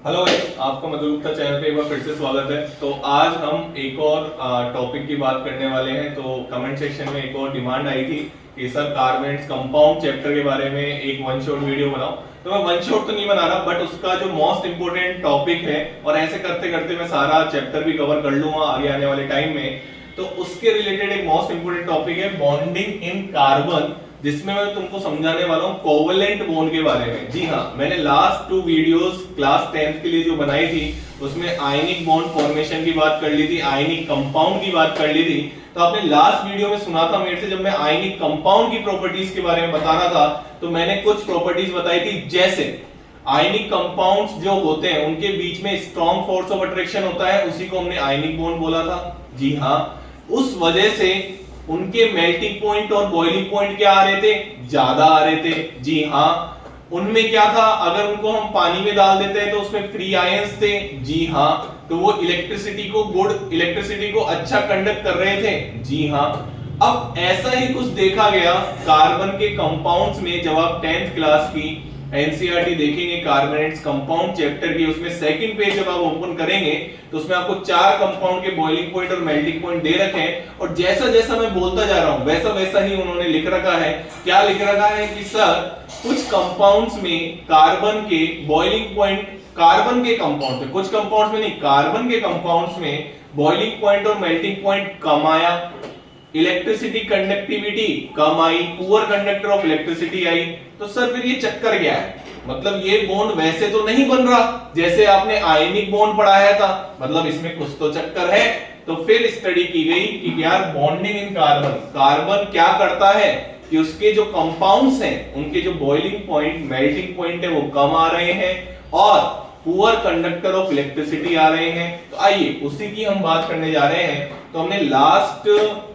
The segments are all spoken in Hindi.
हेलो गाइस, आपका मधु गुप्ता चैनल पे एक बार फिर से स्वागत है। तो आज हम एक और टॉपिक की बात करने वाले हैं। तो कमेंट सेक्शन में एक और डिमांड आई थी कि सर कार्बेट्स कंपाउंड चैप्टर के बारे में एक वन शॉट वीडियो बनाओ। तो मैं वन शॉट तो नहीं बना रहा, बट उसका जो मोस्ट इंपोर्टेंट टॉपिक है, और ऐसे करते करते मैं सारा चैप्टर भी कवर कर लूंगा आगे आने वाले टाइम में। तो उसके रिलेटेड एक मोस्ट इंपोर्टेंट टॉपिक है बॉन्डिंग इन कार्बन, जिसमें मैं तुमको समझाने वाला हूं कोवेलेंट बॉन्ड के बारे में। जी हाँ, मैंने लास्ट 2 वीडियोस क्लास 10th के लिए जो बनाई थी उसमें आयनिक बॉन्ड फॉर्मेशन की बात कर ली थी, आयनिक कंपाउंड की बात कर ली थी। तो आपने लास्ट वीडियो में सुना था मेरे से, जब मैं आयनिक कंपाउंड की प्रॉपर्टीज के बारे में बता रहा था, तो मैंने कुछ प्रॉपर्टीज बताई थी, जैसे आयनिक कंपाउंड्स जो होते हैं उनके बीच में स्ट्रॉन्ग फोर्स ऑफ अट्रैक्शन होता है, उसी को हमने आयनिक बॉन्ड बोला था। जी हाँ, उस वजह से उनके मेल्टिंग पॉइंट और बॉइलिंग पॉइंट क्या आ रहे थे, ज्यादा आ रहे थे। जी हाँ, उनमें क्या था, अगर उनको हम पानी में डाल देते हैं तो उसमें फ्री आयंस थे। जी हाँ, तो वो इलेक्ट्रिसिटी को अच्छा कंडक्ट कर रहे थे। जी हाँ, अब ऐसा ही कुछ देखा गया कार्बन के कंपाउंड्स में। जब आप 10th क्लास की एनसीईआरटी देखेंगे कार्बोनेट्स कंपाउंड चैप्टर की, उसमें सेकंड पेज जब आप ओपन करेंगे तो उसमें आपको 4 कंपाउंड के बॉइलिंग पॉइंट और मेल्टिंग पॉइंट दे रखे हैं, और जैसा जैसा मैं बोलता जा रहा हूं वैसा वैसा ही उन्होंने लिख रखा है। क्या लिख रखा है कि सर कुछ कंपाउंड्स में कार्बन के बॉइलिंग पॉइंट, कार्बन के कंपाउंड्स में, कुछ कंपाउंड्स में नहीं, कार्बन के कंपाउंड्स में बॉइलिंग पॉइंट और मेल्टिंग पॉइंट कम आया, इलेक्ट्रिसिटी कंडक्टिविटी कम आई, पुअर कंडक्टर ऑफ इलेक्ट्रिसिटी आई। तो सर फिर ये चक्कर क्या है, मतलब ये बॉन्ड वैसे तो नहीं बन रहा जैसे आपने आयनिक बॉन्ड पढ़ाया था, मतलब इसमें कुछ तो चक्कर है। तो फिर स्टडी की गई कि यार बॉन्डिंग इन कार्बन, कार्बन क्या करता है कि उसके जो कंपाउंड्स हैं उनके जो बॉइलिंग पॉइंट, मेल्टिंग पॉइंट है वो कम आ रहे हैं, और पुअर कंडक्टर ऑफ इलेक्ट्रिसिटी आ रहे हैं। तो आइए उसी की हम बात करने जा रहे हैं। तो हमने लास्ट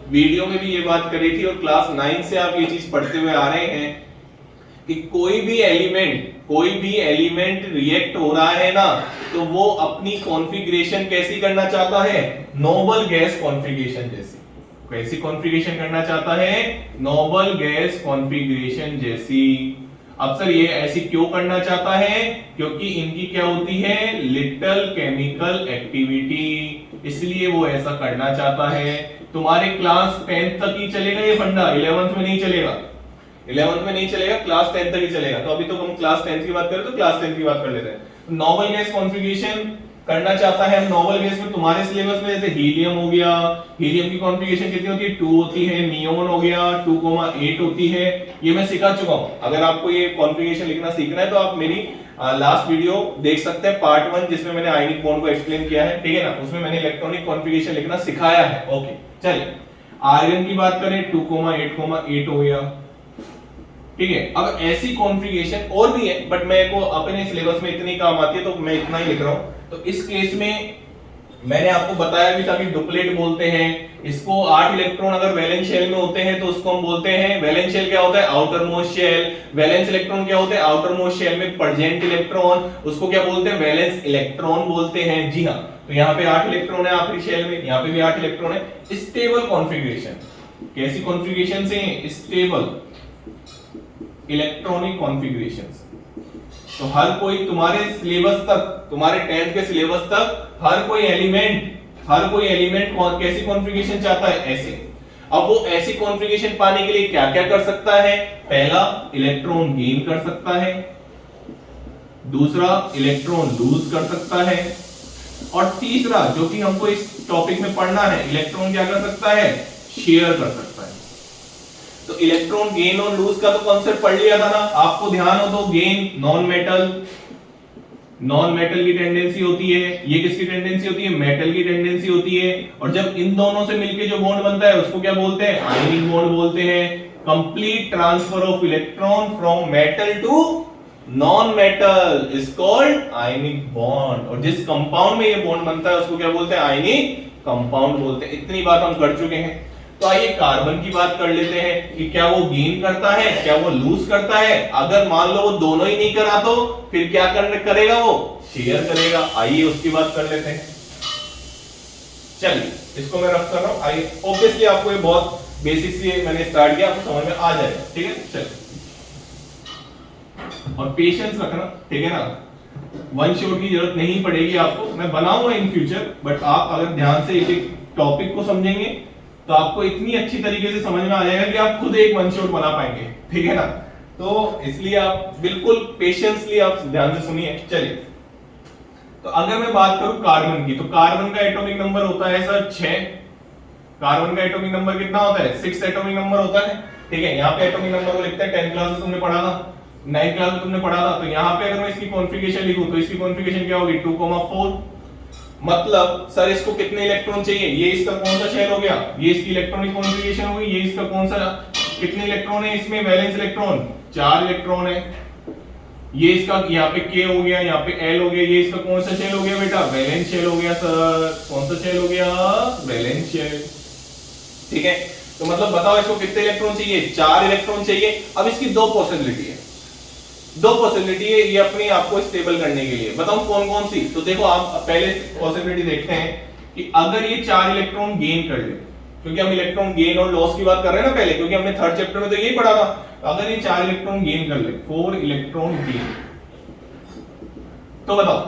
वीडियो में भी ये बात करी थी, और क्लास 9 से आप ये चीज पढ़ते हुए आ रहे हैं कि कोई भी एलिमेंट रिएक्ट हो रहा है ना, तो वो अपनी कॉन्फ़िगरेशन कैसी करना चाहता है, नोबल गैस कॉन्फ़िगरेशन जैसी। कैसी कॉन्फ़िगरेशन करना चाहता है, नोबल गैस कॉन्फ़िगरेशन जैसी। अब सर ये ऐसी क्यों करना चाहता है, क्योंकि इनकी क्या होती है, लिटिल केमिकल एक्टिविटी, इसलिए वो ऐसा करना चाहता है। तुम्हारे क्लास 10th तक ही चलेगा ये फंडा, 11th में नहीं चलेगा, 11th में नहीं चलेगा, क्लास 10th तक ही चलेगा। तो अभी तो हम क्लास 10th की बात करें तो क्लास 10th की बात कर लेते हैं। नोबल गैस कॉन्फ़िगरेशन करना चाहता है। नोबल गैस में तुम्हारे सिलेबस में जैसे हीलियम हो गया, हीलियम की कॉन्फ़िगरेशन कितनी होती है, 2 होती है, नियोन हो गया 2,8 होती है, ये मैं सिखा चुका हूं। अगर आपको ये कॉन्फ़िगरेशन लिखना सीखना है तो आप मेरी लास्ट वीडियो देख सकते हैं, पार्ट 1, जिसमें मैंने आयनिक बॉन्ड को एक्सप्लेन किया है, ठीक है ना, उसमें मैंने इलेक्ट्रॉनिक कॉन्फ़िगरेशन लिखना सिखाया है। ओके, चलिए आर्गन की बात करें, 2,8,8 हो गया, ठीक है। अब ऐसी कॉन्फ़िगरेशन और भी है, बट मैं को अपने सिलेबस में इतनी काम आती है तो मैं इतना ही लिख रहा हूं। तो इस केस में मैंने आपको बताया भी था कि डुप्लेट बोलते हैं इसको। 8 इलेक्ट्रॉन अगर वैलेंस शेल में होते हैं तो उसको हम बोलते हैं, वैलेंस शेल क्या होता है, outermost shell. Valence electron क्या होते हैं, आउटर मोस्ट शेल में प्रेजेंट इलेक्ट्रॉन, उसको क्या बोलते हैं, वैलेंस इलेक्ट्रॉन बोलते हैं। जी हाँ, तो यहाँ पे 8 इलेक्ट्रॉन है आखिरी शेल में, यहाँ पे भी 8 इलेक्ट्रॉन है। स्टेबल कॉन्फ़िगरेशन, कैसी कॉन्फ़िगरेशन से, स्टेबल इलेक्ट्रॉनिक कॉन्फ़िगरेशंस। तो हर कोई तुम्हारे सिलेबस तक, तुम्हारे 10th के सिलेबस तक हर कोई एलिमेंट कैसी कॉन्फ़िगरेशन चाहता है, ऐसे। अब वो ऐसी कॉन्फ़िगरेशन पाने के लिए क्या क्या कर सकता है, पहला इलेक्ट्रॉन गेन कर सकता है, दूसरा इलेक्ट्रॉन लूज कर सकता है, और तीसरा जो कि हमको इस टॉपिक में पढ़ना है, इलेक्ट्रॉन क्या कर सकता है, शेयर कर सकता है। तो इलेक्ट्रॉन गेन और लूज का तो कॉन्सेप्ट पढ़ लिया था ना, आपको ध्यान हो तो। गेन नॉन मेटल की टेंडेंसी होती है, ये किसकी टेंडेंसी होती है, मेटल की टेंडेंसी होती है, और जब इन दोनों से मिलके जो बॉन्ड बनता है उसको क्या बोलते हैं, आयनिक बॉन्ड बोलते हैं। Complete transfer of electron from metal to non metal is called ionic bond, और जिस कंपाउंड में ये बॉन्ड बनता है उसको क्या बोलते हैं, आयनिक कंपाउंड बोलते हैं। इतनी बात हम कर चुके हैं। तो आइए कार्बन की बात कर लेते हैं कि क्या वो गेन करता है, क्या वो लूज करता है। अगर मान लो वो दोनों ही नहीं करा तो फिर क्या करेगा, वो शेयर करेगा। आइए उसकी बात कर लेते हैं। चलिए इसको मैं रख कर रहा हूं। आइए, ऑब्वियसली आपको ये बहुत बेसिक से मैंने स्टार्ट किया, आपको समझ में आ जाएगा, ठीक है। चलिए, और पेशेंस रखना, ठीक है ना। वन शॉट की जरूरत नहीं पड़ेगी आपको, मैं बनाऊंगा इन फ्यूचर, बट आप अगर ध्यान से एक एक टॉपिक को समझेंगे तो आपको इतनी अच्छी तरीके से समझ में आ जाएगा कि आप खुद एक वन शॉट बना पाएंगे, ठीक है ना। तो इसलिए आप बिल्कुल पेशेंसली आप ध्यान से सुनिए। चलिए, तो अगर मैं बात करूं कार्बन की, तो कार्बन का एटॉमिक नंबर होता है सर 6। कार्बन का एटॉमिक नंबर कितना होता है? 6 एटॉमिक नंबर होता है, ठीक है। यहाँ पे एटॉमिक नंबर को लिखते हैं, 10th क्लास में तुमने पढ़ा था, 9th क्लास में तुमने पढ़ा था। तो यहाँ पे अगर मैं इसकी कॉन्फ़िगरेशन लिखूं तो इसकी कॉन्फ़िगरेशन क्या होगी? 2,4। मतलब सर इसको कितने इलेक्ट्रॉन चाहिए? ये इसका कौन सा शेल हो गया, ये इसकी इलेक्ट्रॉनिक कॉन्फ़िगरेशन होगी, ये इसका कौन सा, कितने इलेक्ट्रॉन है इसमें? वैलेंस इलेक्ट्रॉन 4 इलेक्ट्रॉन है। ये इसका यहाँ पे K हो गया, यहाँ पे L हो गया, ये इसका कौन सा शेल हो गया बेटा? वैलेंस शेल हो गया सर। कौन सा शेल हो गया? वैलेंस शेल, ठीक है। तो मतलब बताओ इसको कितने इलेक्ट्रॉन चाहिए? 4 इलेक्ट्रॉन चाहिए। अब इसकी दो पॉसिबिलिटी है, दो पॉसिबिलिटी है ये अपनी आपको स्टेबल करने के लिए। बताओ कौन कौन सी? तो देखो आप पहले पॉसिबिलिटी देखते हैं कि अगर ये 4 इलेक्ट्रॉन गेन कर ले, क्योंकि हम इलेक्ट्रॉन गेन और लॉस की बात कर रहे हैं ना पहले, क्योंकि हमने थर्ड चैप्टर में तो यही पढ़ा था। अगर ये 4 इलेक्ट्रॉन गेन कर ले, 4 इलेक्ट्रॉन गेन, तो बताओ,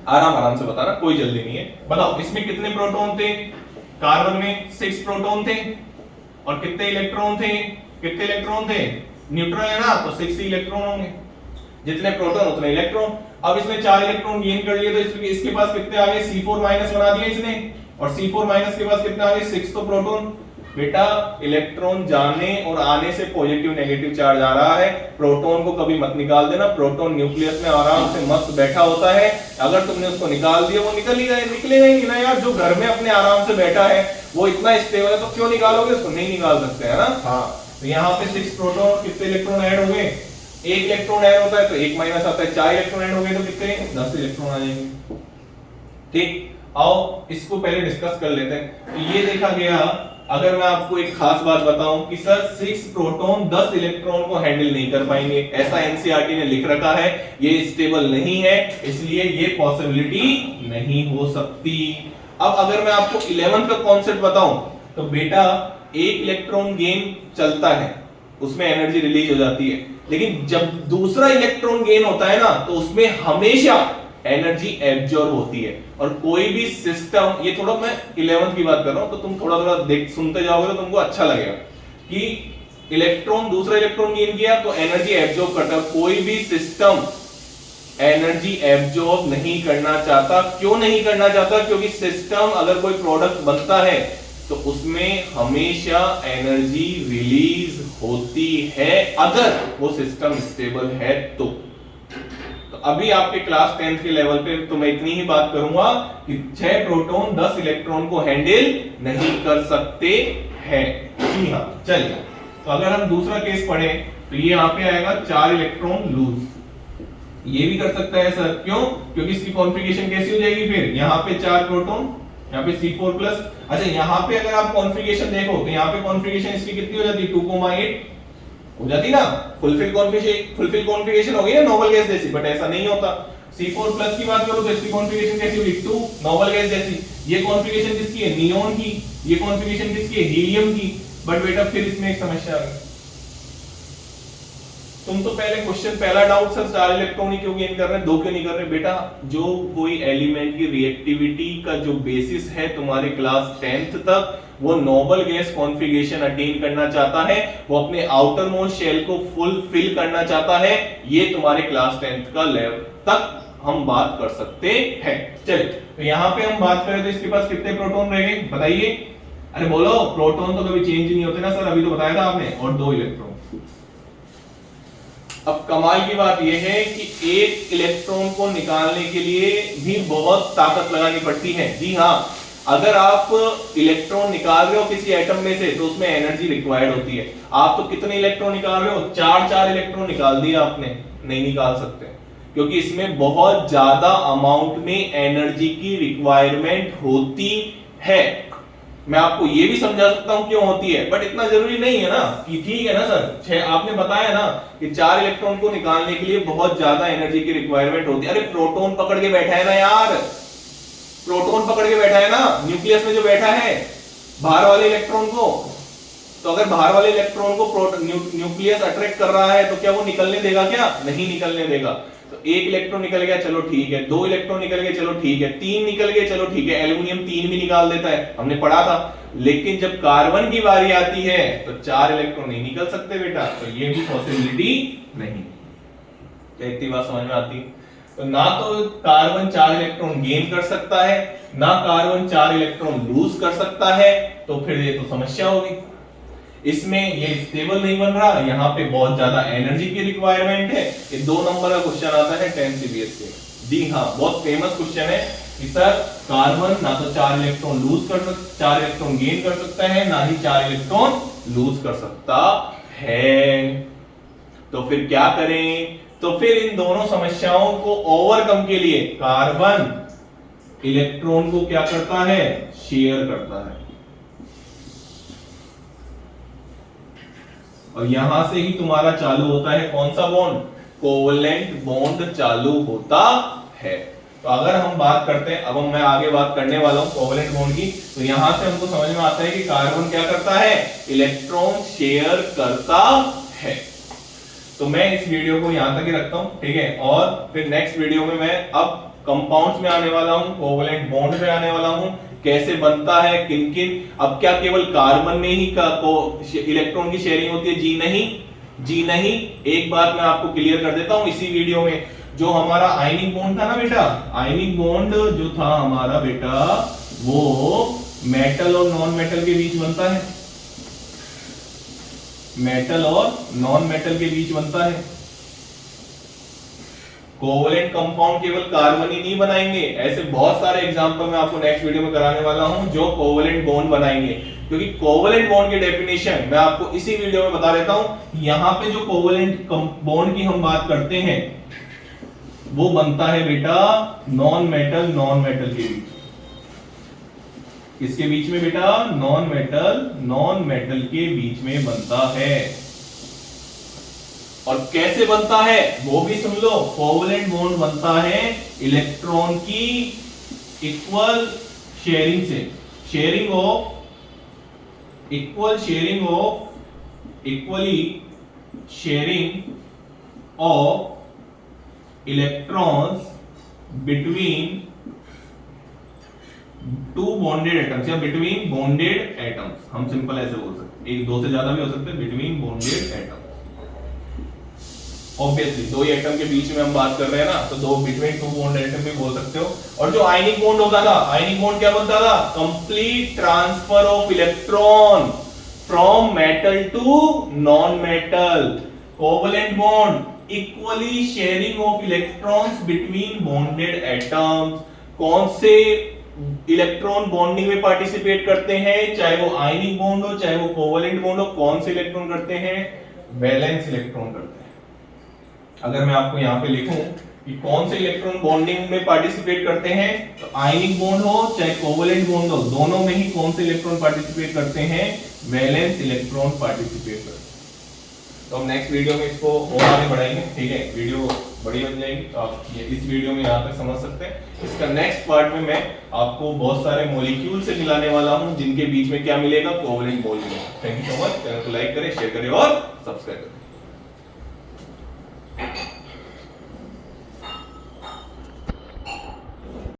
आराम आराम से बताना, कोई जल्दी नहीं है। बताओ इसमें कितने प्रोटॉन थे? कार्बन में 6 प्रोटॉन थे। और कितने इलेक्ट्रॉन थे? कितने इलेक्ट्रॉन थे? न्यूट्रल है ना, तो 6 इलेक्ट्रॉन होंगे। जितने प्रोटॉन उतने इलेक्ट्रॉन। अब इसमें 4 इलेक्ट्रॉन गेन कर लिए, तो इसके पास कितने आ गए? C4 माइनस बना दिया इसने, और C4 माइनस के पास कितने आ गए? 6 तो प्रोटॉन। बेटा इलेक्ट्रॉन जाने और आने से पॉजिटिव नेगेटिव चार्ज आ रहा है, प्रोटॉन को कभी मत निकाल देना। प्रोटॉन न्यूक्लियस में आराम से मस्त बैठा होता है, अगर तुमने उसको निकाल दिया वो निकलेगा ही ना यार। जो घर में अपने आराम से बैठा है वो इतना स्टेबल है, तो क्यों निकालोगे उसको? नहीं निकाल सकते है ना। हाँ, तो यहाँ पे 6 प्रोटॉन, कितने इलेक्ट्रॉन ऐड हो गए? 1 इलेक्ट्रॉन ऐड होता है तो 1 माइनस आता है। 4 इलेक्ट्रॉन ऐड हो गए तो कितने? 10 इलेक्ट्रॉन आ जाएंगे। ठीक, आओ इसको पहले डिस्कस कर लेते हैं। तो ये देखा गया, अगर मैं आपको एक खास बात बताऊं कि सर 6 प्रोटॉन 10 इलेक्ट्रॉन को हैंडल नहीं कर पाएंगे, ऐसा एनसीईआरटी ने लिख रखा है, ये स्टेबल नहीं है, इसलिए ये पॉसिबिलिटी नहीं हो सकती। अब अगर मैं आपको 11th का कॉन्सेप्ट बताऊं, तो बेटा एक इलेक्ट्रॉन गेन चलता है, उसमें एनर्जी रिलीज हो जाती है, लेकिन जब दूसरा इलेक्ट्रॉन गेन होता है ना, तो उसमें हमेशा एनर्जी एब्जॉर्ब होती है। और कोई भी सिस्टम, ये थोड़ा मैं 11th की बात कर रहा हूं, तो तुम थोड़ा थोड़ा देख सुनते जाओगे तो तुमको अच्छा लगेगा कि इलेक्ट्रॉन, दूसरा इलेक्ट्रॉन गेन किया तो एनर्जी एब्जॉर्ब करता है। कोई भी सिस्टम एनर्जी एब्जॉर्ब नहीं करना चाहता। क्यों नहीं करना चाहता? क्योंकि सिस्टम अगर कोई प्रोडक्ट बनता है तो उसमें हमेशा एनर्जी रिलीज होती है, अगर वो सिस्टम स्टेबल है तो अभी आपके क्लास 10th के लेवल पे तो मैं इतनी ही बात करूंगा कि 6 प्रोटॉन 10 इलेक्ट्रॉन को हैंडल नहीं कर सकते हैं। जी हाँ, चलिए, तो अगर हम दूसरा केस पढ़ें तो ये यहाँ पे आएगा 4 इलेक्ट्रॉन लूज। ये भी कर सकता है सर, क्यों? क्योंकि इसकी कॉन्फ़िगरेशन कैसी हो जाएगी फिर? यहाँ पे 4 प्रोटॉन, यहाँ पे C4 प्लस। अच्छा, यहाँ पे अगर आप कॉन्फ़िगरेशन देखो तो यहाँ पे कॉन्फ़िगरेशन इसकी कितनी हो जाती है? 2,8 हो जाती ना, फुलफिल कॉन्फ़िगरेशन हो गई ना नोबल गैस जैसी, बट ऐसा नहीं होता। C4 प्लस की बात करो तो इसकी कॉन्फ़िगरेशन कैसी होगी? 2 नोबल गैस जैसी। ये कॉन्फ़िगरेशन किसकी है? नियोन की। ये कॉन्फ़िगरेशन किसकी है? हीलियम की। बट बेटा फिर इसमें एक समस्या आ गई। तुम तो पहले क्वेश्चन, पहला डाउट सर 4 इलेक्ट्रॉन ही क्यों गेन कर रहे हैं, 2 क्यों नहीं कर रहे? बेटा जो कोई एलिमेंट की रिएक्टिविटी का जो बेसिस है तुम्हारे क्लास 10th तक, वो नोबल गैस कॉन्फ़िगरेशन अटेन करना चाहता है, वो अपने आउटर मोस्ट शेल को फुलफिल करना चाहता है। ये तुम्हारे क्लास 10th का लेवल तक हम बात कर सकते हैं। चलिए, तो यहाँ पे हम बात करें तो इसके पास कितने प्रोटॉन रह गए बताइए? अरे बोलो, प्रोटॉन तो कभी चेंज नहीं होते ना सर, अभी तो बताया था आपने, और 2 इलेक्ट्रॉन। अब कमाल की बात यह है कि एक इलेक्ट्रॉन को निकालने के लिए भी बहुत ताकत लगानी पड़ती है। जी हाँ, अगर आप इलेक्ट्रॉन निकाल रहे हो किसी एटम में से तो उसमें एनर्जी रिक्वायर्ड होती है। आप तो कितने इलेक्ट्रॉन निकाल रहे हो? 4 इलेक्ट्रॉन निकाल दिया आपने, नहीं निकाल सकते, क्योंकि इसमें बहुत ज्यादा अमाउंट में एनर्जी की रिक्वायरमेंट होती है। मैं आपको ये भी समझा सकता हूं क्यों होती है, बट इतना जरूरी नहीं है ना कि ठीक है ना सर, 6 आपने बताया ना कि 4 इलेक्ट्रॉन को निकालने के लिए बहुत ज्यादा एनर्जी की रिक्वायरमेंट होती है। अरे प्रोटॉन पकड़ के बैठा है ना यार, प्रोटॉन पकड़ के बैठा है ना, न्यूक्लियस में जो बैठा है बाहर वाले इलेक्ट्रॉन को, तो अगर बाहर वाले इलेक्ट्रॉन को न्यूक्लियस अट्रैक्ट कर रहा है तो क्या वो निकलने देगा? क्या नहीं निकलने देगा। तो एक इलेक्ट्रॉन निकल गया, चलो ठीक है, दो इलेक्ट्रॉन निकल गए, चलो ठीक है, तीन निकल गए, चलो ठीक है, एल्युमिनियम तीन भी निकाल देता है, हमने पढ़ा था। लेकिन जब कार्बन की बारी आती है तो चार इलेक्ट्रॉन नहीं निकल सकते बेटा, तो ये भी पॉसिबिलिटी नहीं। क्या इतनी बात समझ में आती है? तो ना तो कार्बन चार इलेक्ट्रॉन गेन कर सकता है, ना कार्बन चार इलेक्ट्रॉन लूज कर सकता है, तो फिर ये तो समस्या होगी। इसमें ये स्टेबल नहीं बन रहा, यहाँ पे बहुत ज्यादा एनर्जी की रिक्वायरमेंट है। ये 2 नंबर का क्वेश्चन आता है 10 CBS से। जी हाँ, बहुत फेमस क्वेश्चन है कि सर कार्बन ना तो चार इलेक्ट्रॉन लूज कर सकता, चार इलेक्ट्रॉन गेन कर सकता है, ना ही चार इलेक्ट्रॉन लूज कर सकता है। तो फिर क्या करें? तो फिर इन दोनों समस्याओं को ओवरकम के लिए कार्बन इलेक्ट्रॉन को क्या करता है? शेयर करता है। और यहां से ही तुम्हारा चालू होता है कौन सा बॉन्ड? कोवलेंट बॉन्ड चालू होता है। तो अगर हम बात करते हैं, अब मैं आगे बात करने वाला हूं कोवलेंट बॉन्ड की, तो यहां से हमको समझ में आता है कि कार्बन क्या करता है? इलेक्ट्रॉन शेयर करता है। तो मैं इस वीडियो को यहां तक ही रखता हूं, ठीक है। और फिर नेक्स्ट वीडियो में मैं अब कंपाउंड्स में आने वाला हूं, कोवलेंट बॉन्ड में आने वाला हूं, कैसे बनता है, किन किन। अब क्या केवल कार्बन में ही इलेक्ट्रॉन की शेयरिंग होती है? जी नहीं, जी नहीं। एक बात मैं आपको क्लियर कर देता हूं इसी वीडियो में, जो हमारा आयनिक बॉन्ड था ना बेटा, आयनिक बॉन्ड जो था हमारा बेटा, वो मेटल और नॉन मेटल के बीच बनता है, मेटल और नॉन मेटल के बीच बनता है। कोवलेंट कंपाउंड केवल कार्बन ही नहीं बनाएंगे, ऐसे बहुत सारे एग्जांपल मैं आपको नेक्स्ट वीडियो में कराने वाला हूं जो कोवलेंट बॉन्ड बनाएंगे। क्योंकि कोवलेंट बॉन्ड की डेफिनेशन मैं आपको इसी वीडियो में बता देता हूं। यहां पे जो कोवलेंट बॉन्ड की हम बात करते हैं वो बनता है बेटा नॉन मेटल के बीच। किसके बीच में बेटा? नॉन मेटल के बीच में बनता है। और कैसे बनता है वो भी सुन लो। कोवलेंट बॉन्ड बनता है इलेक्ट्रॉन की इक्वल शेयरिंग से, equally sharing of electrons between two bonded atoms या बिटवीन बॉन्डेड एटम्स। हम सिंपल ऐसे बोल सकते हैं, एक दो से ज्यादा भी हो सकते हैं, बिटवीन बॉन्डेड एटम्स। ऑब्वियसली दो ही एटम के बीच में हम बात कर रहे हैं ना, तो दो बिटवीन टू बॉन्डेड एटम भी बोल सकते हो। और जो आयनिक बॉन्ड होता था, आयनिक बॉन्ड क्या बनता था? Complete transfer of electron from metal to non metal. Covalent bond equally sharing of electrons between bonded atoms. कौन से इलेक्ट्रॉन बॉन्डिंग में पार्टिसिपेट करते हैं? चाहे वो आयनिक बॉन्ड हो, चाहे वो कोवलेंट बॉन्ड हो। कौन से इलेक्ट्रॉन करते हैं? वैलेंस इलेक्ट्रॉन करते हैं। अगर मैं आपको यहाँ पे लिखूं कि कौन से इलेक्ट्रॉन बॉन्डिंग में पार्टिसिपेट करते हैं, तो आयनिक बॉन्ड हो चाहे कोवलेंट बॉन्ड हो, दोनों में ही कौन से इलेक्ट्रॉन पार्टिसिपेट करते हैं? वैलेंस इलेक्ट्रॉन पार्टिसिपेट करते हैं। तो हम नेक्स्ट वीडियो में इसको और आगे बढ़ाएंगे, ठीक है। वीडियो बड़ी बन जाएगी, तो आप ये इस वीडियो में यहाँ तक समझ सकते हैं। इसका नेक्स्ट पार्ट में मैं आपको बहुत सारे मॉलिक्यूल से मिलाने वाला हूँ जिनके बीच में क्या मिलेगा? कोवलेंट बॉन्ड मिलेगा। Thank you so much. Channel को लाइक करें, शेयर करें और सब्सक्राइब करें।